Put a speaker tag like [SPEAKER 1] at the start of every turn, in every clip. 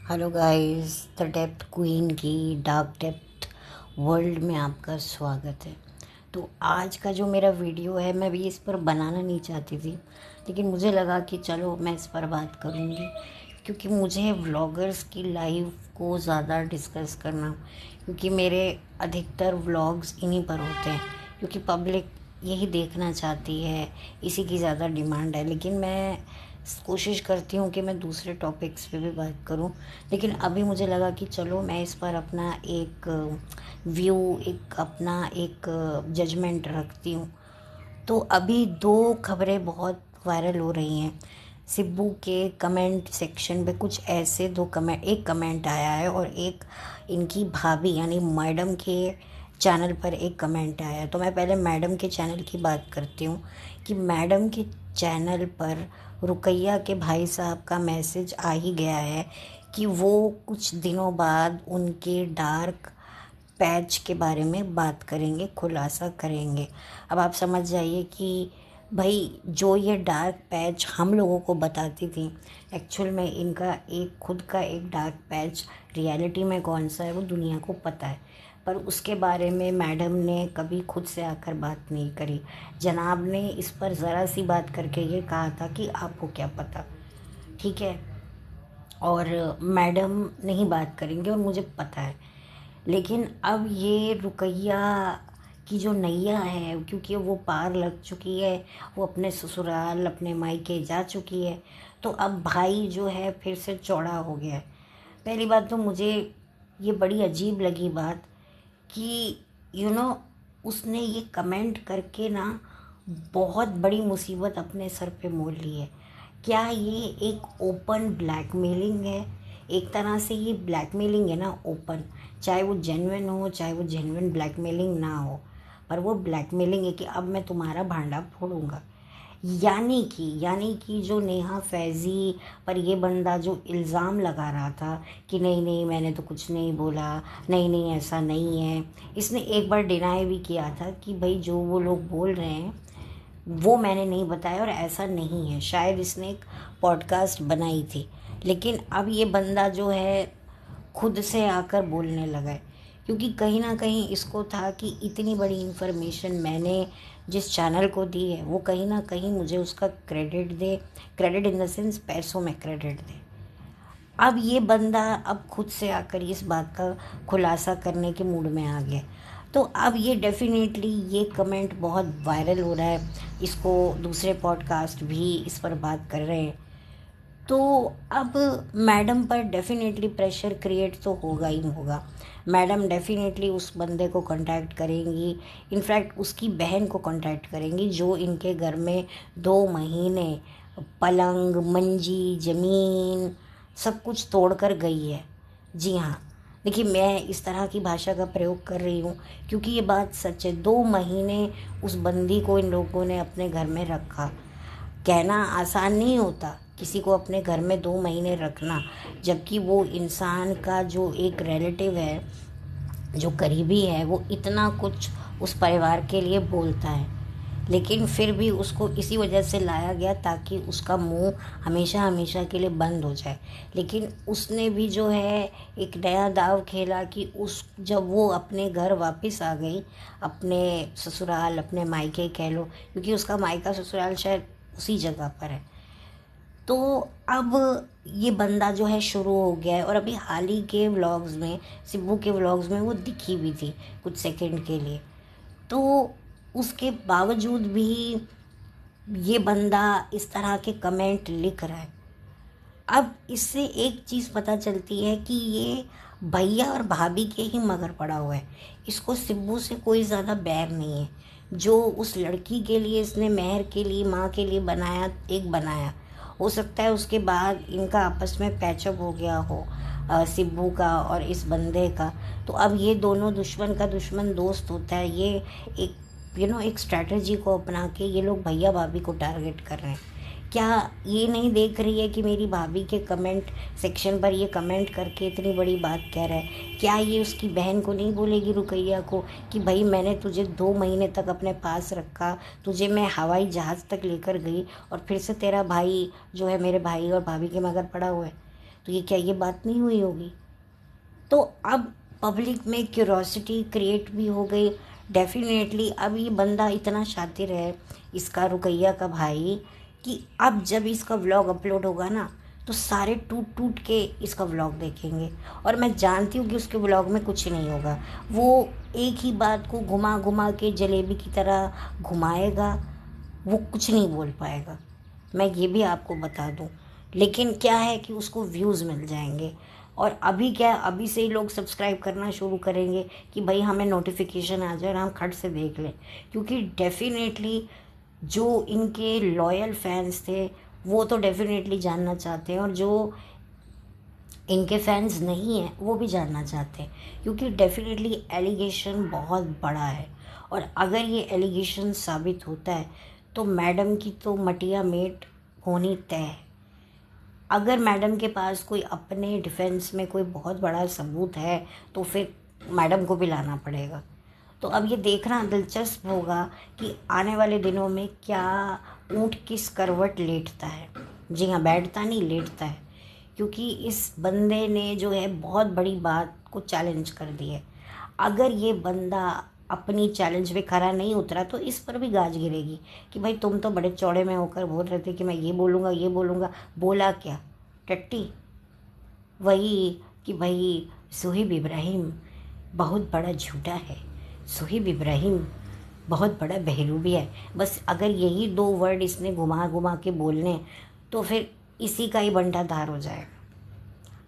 [SPEAKER 1] Hello guys, the depth queen की dark depth world में आपका स्वागत है। तो आज का जो मेरा वीडियो है, मैं भी इस पर बनाना नहीं चाहती थी, लेकिन मुझे लगा कि चलो मैं इस पर बात करूँगी, क्योंकि मुझे व्लॉगर्स की लाइफ को ज़्यादा डिस्कस करना, क्योंकि मेरे अधिकतर व्लॉग्स इन्हीं पर होते हैं, क्योंकि पब्लिक यही देखना चाहती है, इसी की ज़्यादा डिमांड है। लेकिन मैं कोशिश करती हूँ कि मैं दूसरे टॉपिक्स पे भी बात करूँ, लेकिन अभी मुझे लगा कि चलो मैं इस पर अपना एक व्यू, एक अपना एक जजमेंट रखती हूँ। तो अभी दो खबरें बहुत वायरल हो रही हैं। सिब्बू के कमेंट सेक्शन पे कुछ ऐसे दो कमेंट, एक कमेंट आया है और एक इनकी भाभी यानी मैडम के चैनल पर एक कमेंट आया है। तो मैं पहले मैडम के चैनल की बात करती हूँ कि मैडम के चैनल पर रुकैया के भाई साहब का मैसेज आ ही गया है कि वो कुछ दिनों बाद उनके डार्क पैच के बारे में बात करेंगे, खुलासा करेंगे। अब आप समझ जाइए कि भाई जो ये डार्क पैच हम लोगों को बताती थी, एक्चुअल में इनका एक खुद का एक डार्क पैच रियलिटी में कौन सा है वो दुनिया को पता है, पर उसके बारे में मैडम ने कभी खुद से आकर बात नहीं करी। जनाब ने इस पर ज़रा सी बात करके ये कहा था कि आपको क्या पता, ठीक है, और मैडम नहीं बात करेंगे और मुझे पता है। लेकिन अब ये रुकैया की जो नैया है, क्योंकि वो पार लग चुकी है, वो अपने ससुराल अपने मायके जा चुकी है, तो अब भाई जो है फिर से चौड़ा हो गया है। पहली बात तो मुझे ये बड़ी अजीब लगी बात कि उसने ये कमेंट करके ना बहुत बड़ी मुसीबत अपने सर पे मोल ली है। क्या ये एक ओपन ब्लैकमेलिंग है? एक तरह से ये ब्लैकमेलिंग है ना, ओपन, चाहे वो जेन्युइन हो चाहे वो जेन्युइन ब्लैकमेलिंग ना हो, पर वो ब्लैकमेलिंग है कि अब मैं तुम्हारा भांडा फोड़ूंगा। यानी कि जो नेहा फैज़ी पर ये बंदा जो इल्ज़ाम लगा रहा था कि नहीं नहीं मैंने तो कुछ नहीं बोला, नहीं नहीं ऐसा नहीं है, इसने एक बार डिनाई भी किया था कि भाई जो वो लोग बोल रहे हैं वो मैंने नहीं बताया और ऐसा नहीं है। शायद इसने एक पॉडकास्ट बनाई थी, लेकिन अब ये बंदा जो है खुद से आकर बोलने लगा है, क्योंकि कहीं ना कहीं इसको था कि इतनी बड़ी इन्फॉर्मेशन मैंने जिस चैनल को दी है वो कहीं ना कहीं मुझे उसका credit they, credit in the sense पैसों में क्रेडिट दे। अब ये बंदा अब खुद से आकर इस बात का खुलासा करने के मूड में आ गया। तो अब ये डेफिनेटली ये कमेंट बहुत वायरल हो रहा है, इसको दूसरे पॉडकास्ट भी इस पर बात कर रहे हैं। तो अब मैडम पर डेफिनेटली प्रेशर क्रिएट तो होगा ही होगा। मैडम डेफिनेटली उस बंदे को कांटेक्ट करेंगी, इनफैक्ट उसकी बहन को कांटेक्ट करेंगी जो इनके घर में 2 महीने पलंग मंजी ज़मीन सब कुछ तोड़ कर गई है। जी हाँ, देखिए मैं इस तरह की भाषा का प्रयोग कर रही हूँ क्योंकि ये बात सच है। 2 महीने उस बंदी को इन लोगों ने अपने घर में रखा। कहना आसान नहीं होता किसी को अपने घर में 2 महीने रखना, जबकि वो इंसान का जो एक रिलेटिव है, जो करीबी है, वो इतना कुछ उस परिवार के लिए बोलता है, लेकिन फिर भी उसको इसी वजह से लाया गया ताकि उसका मुंह हमेशा हमेशा के लिए बंद हो जाए। लेकिन उसने भी जो है एक नया दाव खेला कि उस जब वो अपने घर वापस आ गई, अपने ससुराल अपने मायके कह लो, क्योंकि उसका मायका ससुराल शायद उसी जगह पर है, तो अब ये बंदा जो है शुरू हो गया है। और अभी हाल ही के व्लॉग्स में, सिब्बू के व्लॉग्स में वो दिखी भी थी कुछ सेकंड के लिए। तो उसके बावजूद भी ये बंदा इस तरह के कमेंट लिख रहा है। अब इससे एक चीज़ पता चलती है कि ये भैया और भाभी के ही मगर पड़ा हुआ है, इसको सिब्बू से कोई ज़्यादा बैर नहीं है। जो उस लड़की के लिए इसने मेहर के लिए माँ के लिए बनाया, एक बनाया, हो सकता है उसके बाद इनका आपस में पैचअप हो गया हो, सिब्बू का और इस बंदे का। तो अब ये दोनों दुश्मन का दुश्मन दोस्त होता है। ये एक एक स्ट्रैटेजी को अपना के ये लोग भैया भाभी को टारगेट कर रहे हैं। क्या ये नहीं देख रही है कि मेरी भाभी के कमेंट सेक्शन पर ये कमेंट करके इतनी बड़ी बात कह रहा है? क्या ये उसकी बहन को नहीं बोलेगी रुकैया को कि भाई मैंने तुझे 2 महीने तक अपने पास रखा, तुझे मैं हवाई जहाज़ तक लेकर गई और फिर से तेरा भाई जो है मेरे भाई और भाभी के मगर पड़ा हुआ है? तो ये क्या ये बात नहीं हुई होगी? तो अब पब्लिक में क्यूरोसिटी क्रिएट भी हो गई डेफिनेटली। अब ये बंदा इतना शातिर है, इसका रुकैया का भाई, कि अब जब इसका व्लॉग अपलोड होगा ना तो सारे टूट टूट के इसका व्लॉग देखेंगे। और मैं जानती हूँ कि उसके व्लॉग में कुछ नहीं होगा, वो एक ही बात को घुमा घुमा के जलेबी की तरह घुमाएगा, वो कुछ नहीं बोल पाएगा, मैं ये भी आपको बता दूँ। लेकिन क्या है कि उसको व्यूज़ मिल जाएंगे। और अभी क्या है, अभी से ही लोग सब्सक्राइब करना शुरू करेंगे कि भाई हमें नोटिफिकेशन आ जाए और हम खट से देख लें। क्योंकि डेफिनेटली जो इनके लॉयल फैंस थे वो तो डेफिनेटली जानना चाहते हैं, और जो इनके फैंस नहीं हैं वो भी जानना चाहते हैं। क्योंकि डेफिनेटली एलिगेशन बहुत बड़ा है, और अगर ये एलिगेशन साबित होता है तो मैडम की तो मटिया मेट होनी तय है। अगर मैडम के पास कोई अपने डिफेंस में कोई बहुत बड़ा सबूत है तो फिर मैडम को भी लाना पड़ेगा। तो अब ये देखना दिलचस्प होगा कि आने वाले दिनों में क्या ऊँट किस करवट लेटता है। जी हाँ, बैठता नहीं, लेटता है। क्योंकि इस बंदे ने जो है बहुत बड़ी बात को चैलेंज कर दी है। अगर ये बंदा अपनी चैलेंज पे खरा नहीं उतरा तो इस पर भी गाज गिरेगी कि भाई तुम तो बड़े चौड़े में होकर बोल रहे थे कि मैं ये बोलूँगा ये बोलूँगा। बोला क्या? टट्टी। वही कि भाई सुहेब इब्राहिम बहुत बड़ा झूठा है, सुहेब इब्राहिम बहुत बड़ा बहरूबी है। बस अगर यही दो वर्ड इसने घुमा घुमा के बोलने तो फिर इसी का ही बंटाधार हो जाएगा।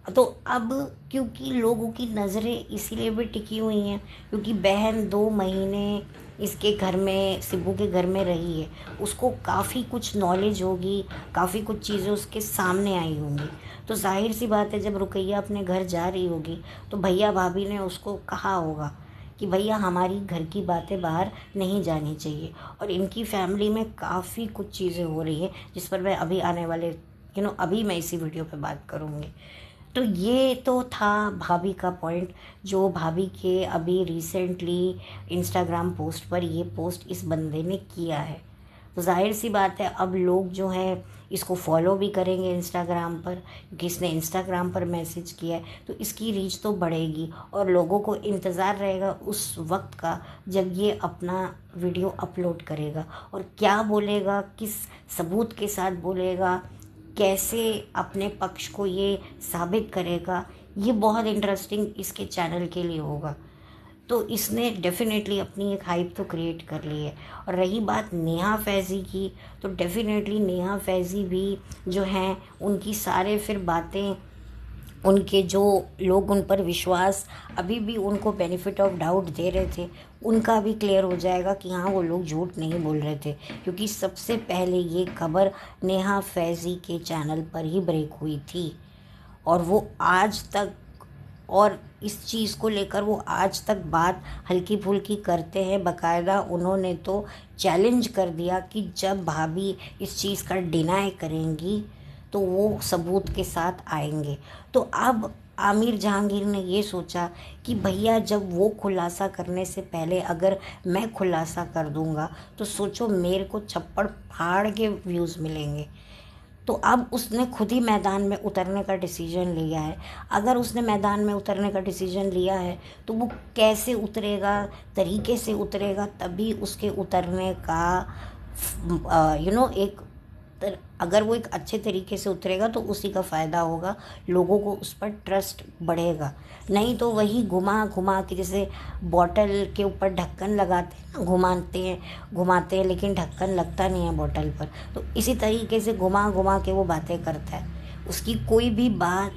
[SPEAKER 1] तो अब क्योंकि लोगों की नज़रें इसीलिए भी टिकी हुई हैं क्योंकि बहन 2 महीने इसके घर में, सिब्बू के घर में रही है, उसको काफ़ी कुछ नॉलेज होगी, काफ़ी कुछ चीज़ें उसके सामने आई होंगी। तो जाहिर सी बात है जब रुकैया अपने घर जा रही होगी तो भैया भाभी ने उसको कहा होगा कि भैया हमारी घर की बातें बाहर नहीं जानी चाहिए। और इनकी फैमिली में काफ़ी कुछ चीज़ें हो रही है जिस पर मैं अभी आने वाले अभी मैं इसी वीडियो पे बात करूँगी। तो ये तो था भाभी का पॉइंट, जो भाभी के अभी रिसेंटली इंस्टाग्राम पोस्ट पर ये पोस्ट इस बंदे ने किया है। तो जाहिर सी बात है अब लोग जो है इसको फॉलो भी करेंगे इंस्टाग्राम पर, क्योंकि इसने इंस्टाग्राम पर मैसेज किया है तो इसकी रीच तो बढ़ेगी और लोगों को इंतज़ार रहेगा उस वक्त का जब ये अपना वीडियो अपलोड करेगा और क्या बोलेगा, किस सबूत के साथ बोलेगा, कैसे अपने पक्ष को ये साबित करेगा। ये बहुत इंटरेस्टिंग इसके चैनल के लिए होगा। तो इसने डेफिनेटली अपनी एक हाइप तो क्रिएट कर ली है। और रही बात नेहा फैज़ी की, तो डेफिनेटली नेहा फैज़ी भी जो हैं उनकी सारे फिर बातें, उनके जो लोग उन पर विश्वास अभी भी उनको बेनिफिट ऑफ डाउट दे रहे थे उनका भी क्लियर हो जाएगा कि हाँ वो लोग झूठ नहीं बोल रहे थे। क्योंकि सबसे पहले ये खबर नेहा फैज़ी के चैनल पर ही ब्रेक हुई थी और वो आज तक, और इस चीज़ को लेकर वो आज तक बात हल्की फुल्की करते हैं। बाकायदा उन्होंने तो चैलेंज कर दिया कि जब भाभी इस चीज़ का डिनाई करेंगी तो वो सबूत के साथ आएंगे। तो अब आमिर जहांगीर ने ये सोचा कि भैया जब वो खुलासा करने से पहले अगर मैं खुलासा कर दूंगा तो सोचो मेरे को छप्पड़ फाड़ के व्यूज़ मिलेंगे। तो अब उसने खुद ही मैदान में उतरने का डिसीजन लिया है। अगर उसने मैदान में उतरने का डिसीजन लिया है तो वो कैसे उतरेगा, तरीके से उतरेगा, तभी उसके उतरने का एक अगर वो एक अच्छे तरीके से उतरेगा तो उसी का फ़ायदा होगा, लोगों को उस पर ट्रस्ट बढ़ेगा। नहीं तो वही घुमा घुमा के, जैसे बॉटल के ऊपर ढक्कन लगाते हैं ना, घुमाते हैं लेकिन ढक्कन लगता नहीं है बॉटल पर, तो इसी तरीके से घुमा घुमा के वो बातें करता है। उसकी कोई भी बात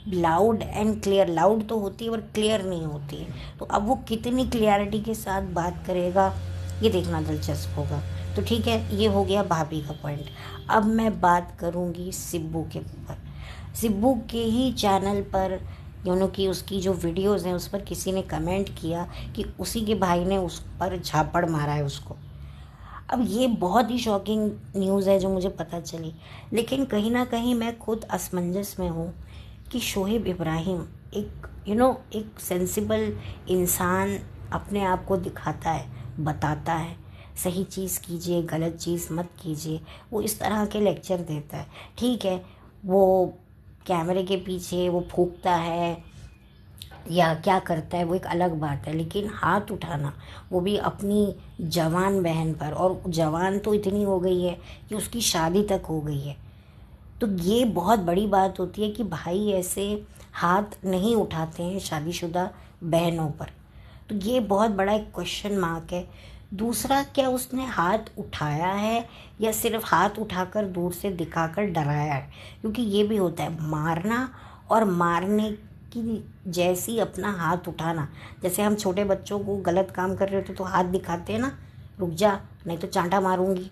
[SPEAKER 1] लाउड एंड क्लियर, लाउड तो होती है पर क्लियर नहीं होती है। तो अब वो कितनी क्लियरिटी के साथ बात करेगा ये देखना दिलचस्प होगा। तो ठीक है, ये हो गया भाभी का पॉइंट। अब मैं बात करूँगी सिब्बू के ऊपर। सिब्बू के ही चैनल पर कि उसकी जो वीडियोस हैं उस पर किसी ने कमेंट किया कि उसी के भाई ने उस पर झापड़ मारा है उसको। अब ये बहुत ही शॉकिंग न्यूज़ है जो मुझे पता चली, लेकिन कहीं ना कहीं मैं खुद असमंजस में हूँ कि शोहेब इब्राहिम एक सेंसिबल इंसान अपने आप को दिखाता है, बताता है सही चीज़ कीजिए, गलत चीज़ मत कीजिए, वो इस तरह के लेक्चर देता है। ठीक है, वो कैमरे के पीछे वो फूंकता है या क्या करता है वो एक अलग बात है, लेकिन हाथ उठाना वो भी अपनी जवान बहन पर, और जवान तो इतनी हो गई है कि उसकी शादी तक हो गई है, तो ये बहुत बड़ी बात होती है कि भाई ऐसे हाथ नहीं उठाते हैं शादीशुदा बहनों पर। तो ये बहुत बड़ा एक क्वेश्चन मार्क है। दूसरा, क्या उसने हाथ उठाया है या सिर्फ हाथ उठाकर दूर से दिखाकर डराया है? क्योंकि ये भी होता है, मारना और मारने की जैसी अपना हाथ उठाना। जैसे हम छोटे बच्चों को गलत काम कर रहे होते तो हाथ दिखाते हैं ना, रुक जा नहीं तो चांटा मारूंगी।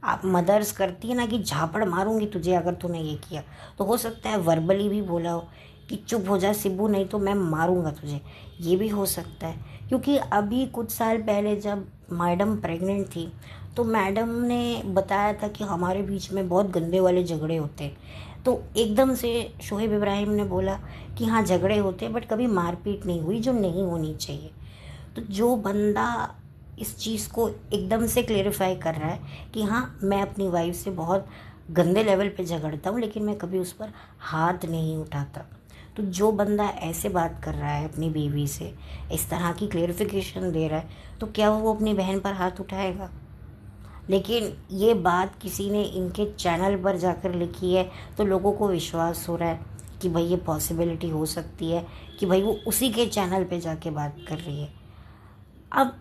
[SPEAKER 1] आप मदर्स करती है ना कि झापड़ मारूंगी तुझे अगर तूने ये किया। तो हो सकता है वर्बली भी बोला हो कि चुप हो जा सिब्बू नहीं तो मैं मारूंगा तुझे, ये भी हो सकता है। क्योंकि अभी कुछ साल पहले जब मैडम प्रेग्नेंट थी तो मैडम ने बताया था कि हमारे बीच में बहुत गंदे वाले झगड़े होते हैं। तो एकदम से शोएब इब्राहिम ने बोला कि हाँ झगड़े होते हैं बट कभी मारपीट नहीं हुई, जो नहीं होनी चाहिए। तो जो बंदा इस चीज़ को एकदम से क्लेरिफाई कर रहा है कि हाँ मैं अपनी वाइफ से बहुत गंदे लेवल पे झगड़ता हूँ लेकिन मैं कभी उस पर हाथ नहीं उठाता, तो जो बंदा ऐसे बात कर रहा है अपनी बीवी से, इस तरह की क्लेरिफिकेशन दे रहा है, तो क्या वो अपनी बहन पर हाथ उठाएगा? लेकिन ये बात किसी ने इनके चैनल पर जाकर लिखी है तो लोगों को विश्वास हो रहा है कि भाई ये पॉसिबिलिटी हो सकती है कि भाई वो उसी के चैनल पे जाके बात कर रही है। अब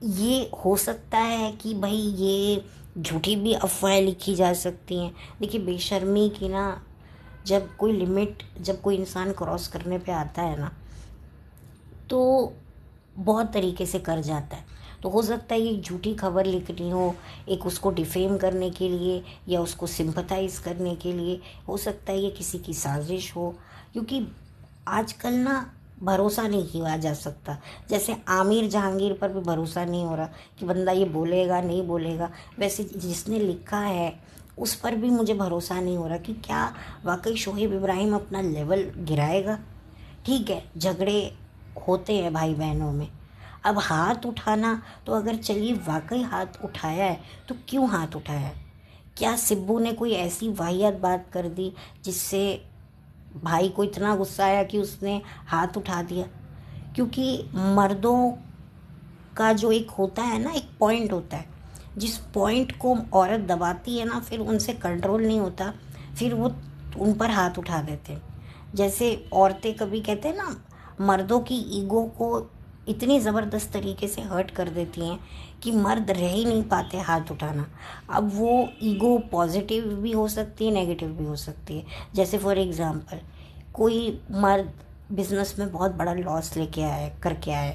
[SPEAKER 1] ये हो सकता है कि भाई ये झूठी भी अफवाहें लिखी जा सकती हैं। देखिए बेशर्मी की ना, जब कोई लिमिट जब कोई इंसान क्रॉस करने पे आता है ना तो बहुत तरीके से कर जाता है। तो हो सकता है ये झूठी खबर लिखनी हो एक उसको डिफेम करने के लिए या उसको सिंपथाइज करने के लिए, हो सकता है ये किसी की साजिश हो। क्योंकि आजकल ना भरोसा नहीं किया जा सकता। जैसे आमिर जहांगीर पर भी भरोसा नहीं हो रहा कि बंदा ये बोलेगा नहीं बोलेगा, वैसे जिसने लिखा है उस पर भी मुझे भरोसा नहीं हो रहा कि क्या वाकई शोएब इब्राहिम अपना लेवल गिराएगा। ठीक है झगड़े होते हैं भाई बहनों में, अब हाथ उठाना तो अगर चलिए वाकई हाथ उठाया है तो क्यों हाथ उठाया है? क्या सिब्बू ने कोई ऐसी वाहियात बात कर दी जिससे भाई को इतना गुस्सा आया कि उसने हाथ उठा दिया? क्योंकि मर्दों का जो एक होता है ना, एक पॉइंट होता है, जिस पॉइंट को औरत दबाती है ना फिर उनसे कंट्रोल नहीं होता, फिर वो उन पर हाथ उठा देते हैं। जैसे औरतें कभी कहते हैं ना, मर्दों की ईगो को इतनी ज़बरदस्त तरीके से हर्ट कर देती हैं कि मर्द रह ही नहीं पाते हाथ उठाना। अब वो ईगो पॉजिटिव भी हो सकती है नेगेटिव भी हो सकती है। जैसे फॉर एग्ज़ाम्पल कोई मर्द बिजनेस में बहुत बड़ा लॉस लेके आया करके आया,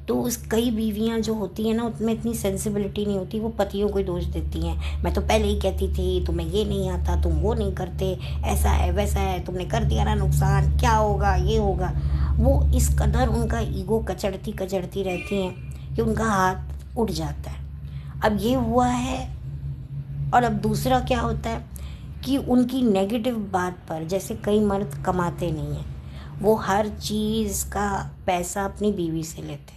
[SPEAKER 1] तो उस कई बीवियां जो होती हैं ना उनमें इतनी सेंसिबिलिटी नहीं होती, वो पतियों को ही दोष देती हैं। मैं तो पहले ही कहती थी तुम्हें ये नहीं आता, तुम वो नहीं करते, ऐसा है वैसा है, तुमने कर दिया ना नुकसान, क्या होगा ये होगा। वो इस कदर उनका ईगो कचड़ती कचड़ती रहती हैं कि उनका हाथ उठ जाता है। अब ये हुआ है। और अब दूसरा क्या होता है कि उनकी नेगेटिव बात पर, जैसे कई मर्द कमाते नहीं हैं, वो हर चीज़ का पैसा अपनी बीवी से लेते हैं,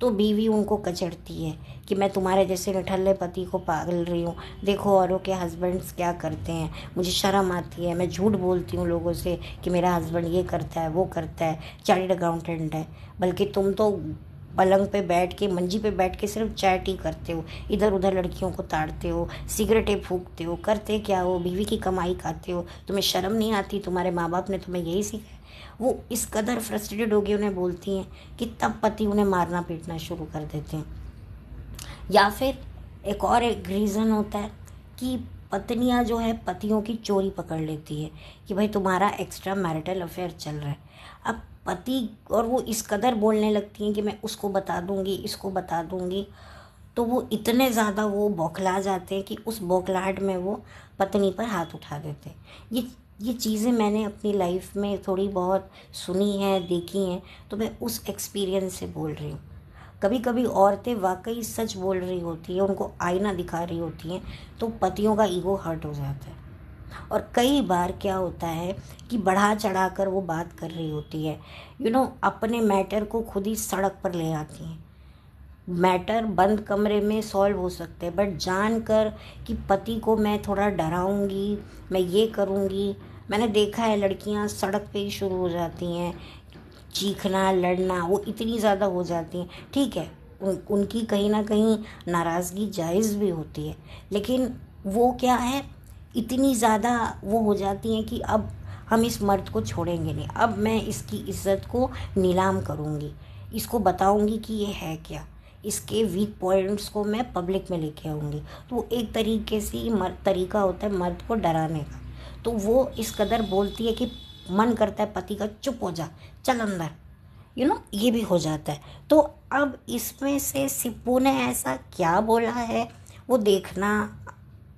[SPEAKER 1] तो बीवी उनको कचड़ती है कि मैं तुम्हारे जैसे निठल्ले पति को पागल रही हूँ, देखो औरों के हस्बैंड्स क्या करते हैं, मुझे शर्म आती है, मैं झूठ बोलती हूँ लोगों से कि मेरा हस्बैंड ये करता है वो करता है, चार्टर्ड अकाउंटेंट है, बल्कि तुम तो पलंग पे बैठ के मंजी पे बैठ के सिर्फ चैट ही करते हो, इधर उधर लड़कियों को ताड़ते हो, सिगरेटें फूकते हो, करते क्या हो, बीवी की कमाई खाते हो, तुम्हें शर्म नहीं आती, तुम्हारे माँ बाप ने तुम्हें यही सिखाया। वो इस कदर फ्रस्ट्रेटेड होकर उन्हें बोलती हैं कि तब पति उन्हें मारना पीटना शुरू कर देते हैं। या फिर एक रीज़न होता है कि पत्नियां जो है पतियों की चोरी पकड़ लेती है कि भाई तुम्हारा एक्स्ट्रा मैरिटल अफेयर चल रहा है। अब पति और वो इस कदर बोलने लगती हैं कि मैं उसको बता दूंगी इसको बता दूंगी, तो वो इतने ज़्यादा वो बौखला जाते हैं कि उस बौखलाहट में वो पत्नी पर हाथ उठा देते हैं। ये चीज़ें मैंने अपनी लाइफ में थोड़ी बहुत सुनी हैं देखी हैं, तो मैं उस एक्सपीरियंस से बोल रही हूँ। कभी कभी औरतें वाकई सच बोल रही होती हैं, उनको आईना दिखा रही होती हैं, तो पतियों का ईगो हर्ट हो जाता है। और कई बार क्या होता है कि बढ़ा चढ़ा कर वो बात कर रही होती है, अपने मैटर को खुद ही सड़क पर ले आती हैं। मैटर बंद कमरे में सॉल्व हो सकते हैं, बट जान कर कि पति को मैं थोड़ा डराऊंगी, मैं ये करूंगी, मैंने देखा है लड़कियां सड़क पे ही शुरू हो जाती हैं, चीखना लड़ना वो इतनी ज़्यादा हो जाती हैं। ठीक है, उनकी कहीं ना कहीं नाराज़गी जायज़ भी होती है, लेकिन वो क्या है, इतनी ज़्यादा वो हो जाती हैं कि अब हम इस मर्द को छोड़ेंगे नहीं, अब मैं इसकी इज्जत को नीलाम करूँगी, इसको बताऊँगी कि ये है क्या, इसके वीक पॉइंट्स को मैं पब्लिक में लेके आऊँगी। तो वो एक तरीके से तरीका होता है मर्द को डराने का। तो वो इस कदर बोलती है कि मन करता है पति का चुप हो जा, चल अंदर, ये भी हो जाता है। तो अब इसमें से सिप्पू ने ऐसा क्या बोला है वो देखना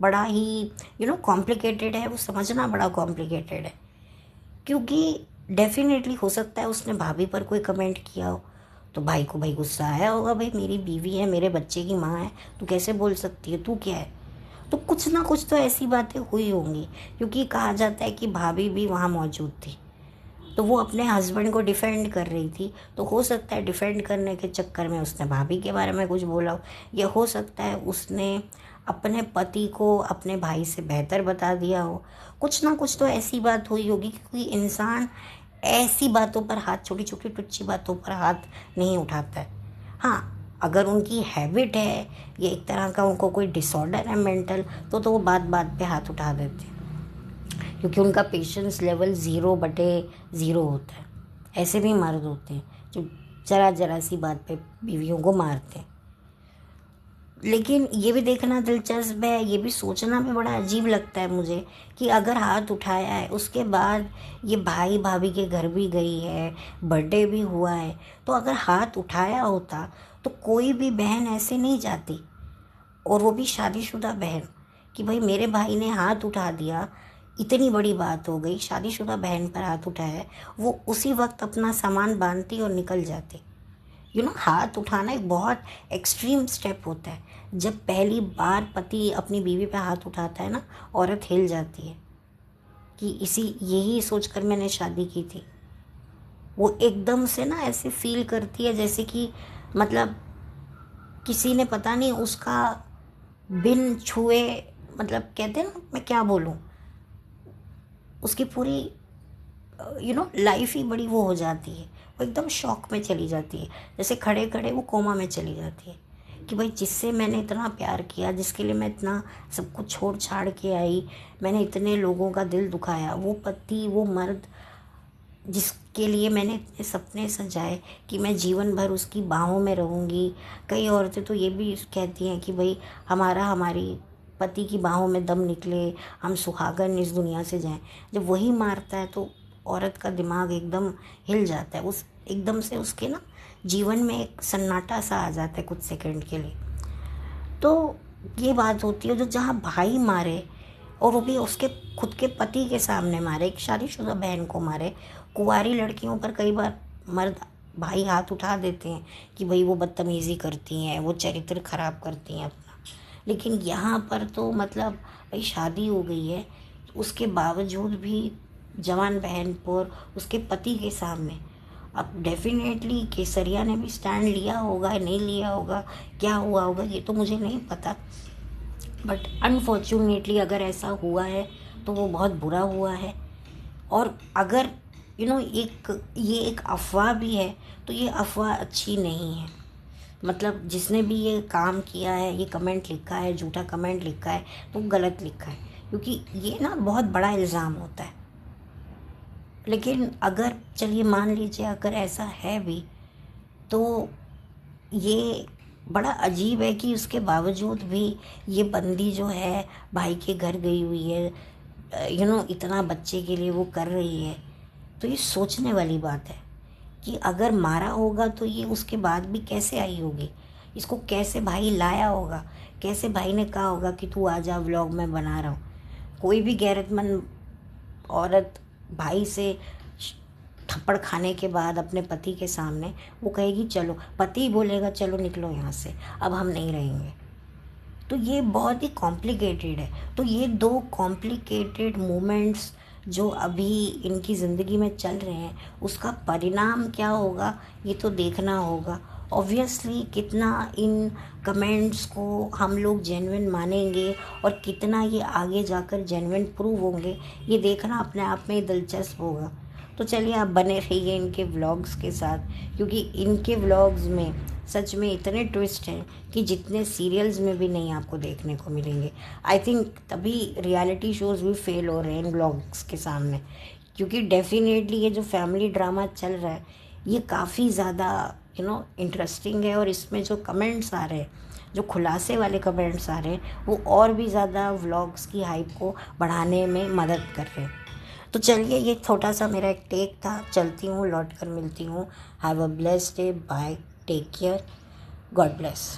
[SPEAKER 1] बड़ा ही कॉम्प्लिकेटेड है, वो समझना बड़ा कॉम्प्लिकेटेड है। क्योंकि डेफिनेटली हो सकता है उसने भाभी पर कोई कमेंट किया हो तो भाई को भाई गुस्सा आया होगा, भाई मेरी बीवी है, मेरे बच्चे की माँ है, तू कैसे बोल सकती है, तू क्या है। तो कुछ ना कुछ तो ऐसी बातें हुई होंगी, क्योंकि कहा जाता है कि भाभी भी वहाँ मौजूद थी, तो वो अपने हस्बैंड को डिफेंड कर रही थी। तो हो सकता है डिफेंड करने के चक्कर में उसने भाभी के बारे में कुछ बोला हो, या हो सकता है उसने अपने पति को अपने भाई से बेहतर बता दिया हो। कुछ ना कुछ तो ऐसी बात हुई होगी, क्योंकि इंसान ऐसी बातों पर हाथ, छोटी छोटी टुच्ची बातों पर हाथ नहीं उठाता है। हाँ, अगर उनकी हैबिट है या एक तरह का उनको कोई डिसऑर्डर है मेंटल, तो वो बात बात पे हाथ उठा देते हैं, क्योंकि उनका पेशेंस लेवल 0/0 होता है। ऐसे भी मर्द होते हैं जो जरा जरा सी बात पे बीवियों को मारते हैं। लेकिन ये भी देखना दिलचस्प है, ये भी सोचना भी बड़ा अजीब लगता है मुझे कि अगर हाथ उठाया है, उसके बाद ये भाई भाभी के घर भी गई है, बर्थडे भी हुआ है, तो अगर हाथ उठाया होता तो कोई भी बहन ऐसे नहीं जाती, और वो भी शादीशुदा बहन, कि भाई मेरे भाई ने हाथ उठा दिया, इतनी बड़ी बात हो गई, शादीशुदा बहन पर हाथ उठाया है, वो उसी वक्त अपना सामान बांधती और निकल जाती। हाथ उठाना एक बहुत एक्सट्रीम स्टेप होता है। जब पहली बार पति अपनी बीवी पे हाथ उठाता है ना, औरत हिल जाती है कि यही सोचकर मैंने शादी की थी। वो एकदम से ना ऐसे फील करती है जैसे कि मतलब किसी ने पता नहीं उसका बिन छुए, मतलब कहते हैं ना, मैं क्या बोलूँ, उसकी पूरी लाइफ ही बड़ी वो हो जाती है, वो एकदम शॉक में चली जाती है, जैसे खड़े खड़े वो कोमा में चली जाती है कि भाई जिससे मैंने इतना प्यार किया, जिसके लिए मैं इतना सब कुछ छोड़ छाड़ के आई, मैंने इतने लोगों का दिल दुखाया, वो पति, वो मर्द जिसके लिए मैंने इतने सपने सजाए कि मैं जीवन भर उसकी बाहों में रहूँगी। कई औरतें तो ये भी कहती हैं कि भाई हमारी पति की बाहों में दम निकले, हम सुहागन इस दुनिया से जाएं। जब वही मारता है तो औरत का दिमाग एकदम हिल जाता है, उस एकदम से उसके ना जीवन में एक सन्नाटा सा आ जाता है कुछ सेकंड के लिए। तो ये बात होती है, जो जहाँ भाई मारे, और वो भी उसके खुद के पति के सामने मारे, एक शादीशुदा बहन को मारे। कुंवारी लड़कियों पर कई बार मर्द भाई हाथ उठा देते हैं कि भाई वो बदतमीज़ी करती हैं, वो चरित्र खराब करती हैं अपना। लेकिन यहाँ पर तो मतलब भाई शादी हो गई है, उसके बावजूद भी जवान बहन पर उसके पति के सामने, अब डेफिनेटली केसरिया ने भी स्टैंड लिया होगा, नहीं लिया होगा, क्या हुआ होगा ये तो मुझे नहीं पता, बट अनफॉर्चुनेटली अगर ऐसा हुआ है तो वो बहुत बुरा हुआ है। और अगर ये एक अफवाह भी है तो ये अफवाह अच्छी नहीं है। मतलब जिसने भी ये काम किया है, ये कमेंट लिखा है, झूठा कमेंट लिखा है, तो गलत लिखा है, क्योंकि ये ना बहुत बड़ा इल्ज़ाम होता है। लेकिन अगर चलिए मान लीजिए अगर ऐसा है भी, तो ये बड़ा अजीब है कि उसके बावजूद भी ये बंदी जो है भाई के घर गई हुई है, इतना बच्चे के लिए वो कर रही है। तो ये सोचने वाली बात है कि अगर मारा होगा तो ये उसके बाद भी कैसे आई होगी, इसको कैसे भाई लाया होगा, कैसे भाई ने कहा होगा कि तू आ जा, व्लॉग में बना रहा हूँ। कोई भी गैरतमंद औरत भाई से थप्पड़ खाने के बाद अपने पति के सामने वो कहेगी चलो, पति बोलेगा चलो निकलो यहाँ से, अब हम नहीं रहेंगे। तो ये बहुत ही कॉम्प्लिकेटेड है। तो ये दो कॉम्प्लिकेटेड मोमेंट्स जो अभी इनकी ज़िंदगी में चल रहे हैं, उसका परिणाम क्या होगा ये तो देखना होगा। ऑब्वियसली कितना इन कमेंट्स को हम लोग जेन्युइन मानेंगे और कितना ये आगे जाकर जेन्युइन प्रूव होंगे, ये देखना अपने आप में दिलचस्प होगा। तो चलिए आप बने रहिए इनके व्लॉग्स के साथ, क्योंकि इनके व्लॉग्स में सच में इतने ट्विस्ट हैं कि जितने सीरियल्स में भी नहीं आपको देखने को मिलेंगे। आई थिंक तभी रियलिटी शोज़ भी फेल हो रहे हैं इन व्लॉग्स के सामने, क्योंकि डेफिनेटली ये जो फैमिली ड्रामा चल रहा है ये काफ़ी ज़्यादा इंटरेस्टिंग है, और इसमें जो कमेंट्स आ रहे हैं, जो खुलासे वाले कमेंट्स आ रहे हैं, वो और भी ज़्यादा व्लॉग्स की हाइप को बढ़ाने में मदद कर रहे हैं। तो चलिए ये छोटा सा मेरा एक टेक था, चलती हूँ, लौट कर मिलती हूँ। Have a blessed day, bye, take care, God bless.